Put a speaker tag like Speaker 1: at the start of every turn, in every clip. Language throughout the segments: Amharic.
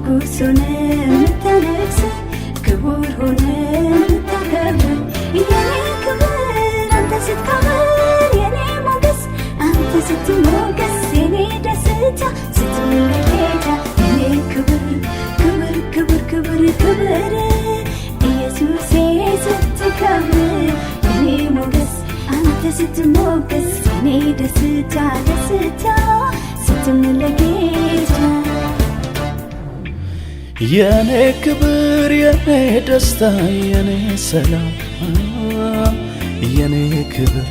Speaker 1: ንጉሥ ሆነ የምታነግስ ክቡር ሆነ የምታከብር የኔ ክብር አንተ ስትከብር የኔ ሞገስ አንተ ስትሞገስ የኔ ደስታ ስትመለከታ የኔ ክብር ክብር ክብር ክብር ክብር ኢየሱሴ ስትከብር የኔ ሞገስ አንተ ስትሞገስ የኔ ደስታ ደስታ ስትመለከታ
Speaker 2: የኔ ክብር የኔ ደስታ የኔ ሰላም የኔ ክብር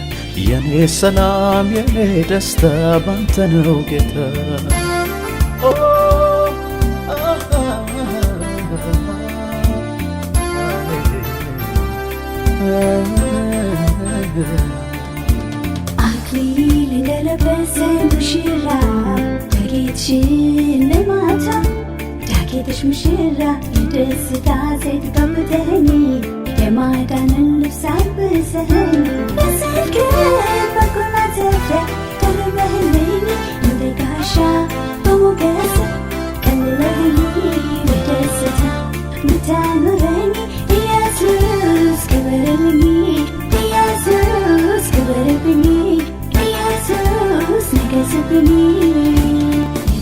Speaker 2: የኔ ሰላም የኔ ደስታ ባንተ ነው ጌታ
Speaker 1: አክሊል እንደለበሰ ሙሽራ በጌጥ ሽልማታ ዳጌጥሽ ሙሽራ የደስታ ዘይት ቀብተኸኝ የማዳንን ልብስ አልብሰኸኝ በጽድቅህ መጎናጸፊያ ደርበህልኝ እንደ ጋሻ በሞገስ ከልለህልኝ በደስታ ምታኖረኝ ኢየሱስ ክበርልኝ ኢየሱስ ክበርብኝ ኢየሱስ ንገስብኝ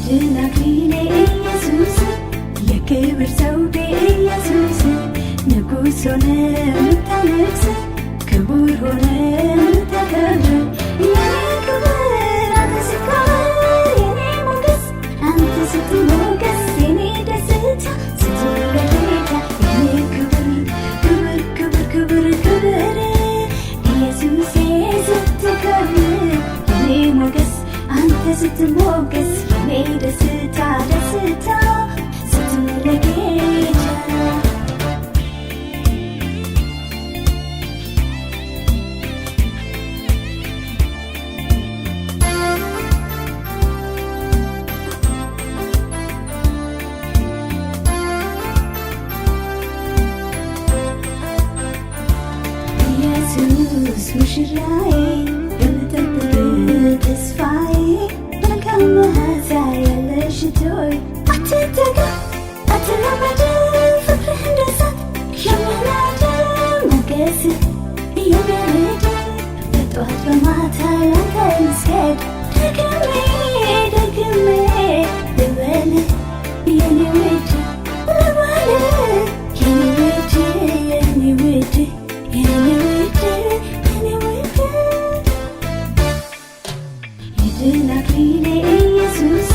Speaker 1: የድል አክሊሌ ኢየሱስ የክብር ዘውዴ ኢየሱስ ንጉሥ ሆነ የምታነግስ ክቡር ሆነ የምታከብር የኔ ክብር አንተ ስትከብር የኔ ሞገስ አንተ ስትሞገስ የኔ ደስታ ስትመለከታ የኔ ክብር ክብር ክብር ክብር ክብር ኢየሱሴ ስትከብር የኔ ሞገስ አንተ ስትሞገስ የኔ ደስታ ደስታ ስትመለከታ ኢየሱስ ሙሽራዬ የምጠብቅህ ተስፋዬ መልካም መዓዛ ያለህ ሽቶዬ አትጠጋ አትራመድ ፍቅርህ እንደ እሳት የሚያናድድ ሞገስህ የሚያነድ በጠዋት በማታ ላንተ መስገድ ደግሜ ደግሜ ልበልህ የኔ ውድ ልበልህ የኔ ውድ የኔ ውድ የኔ ውድ የኔ ውድ የድል አክሊሌ ኢየሱስ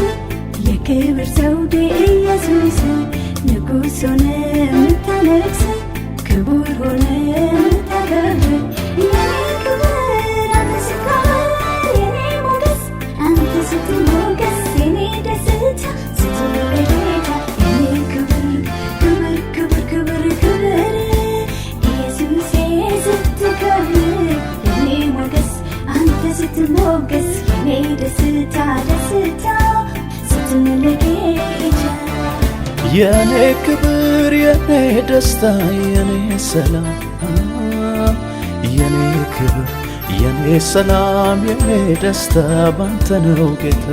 Speaker 1: የክብር ዘውዴ ኢየሱስ ንጉሥ ሆነ የምታነግስ ክቡር ሆነ የምታከብር የኔ ክብር አንተ ስትከብር የኔ ሞገስ አንተ ስትሞገስ የኔ ደስታ ስትመለከታ የኔ ክብር ክብር ክብር ክብር ክብር ኢየሱሴ ስትከብር የኔ ሞገስ አንተ ስትሞገስ የኔ ደስታ ደስታ ስትመለከታ
Speaker 2: የኔ ክብር የኔ ደስታ የኔ ሰላም የኔ ክብር የኔ ሰላም የኔ ደስታ ባንተ ነው ጌታ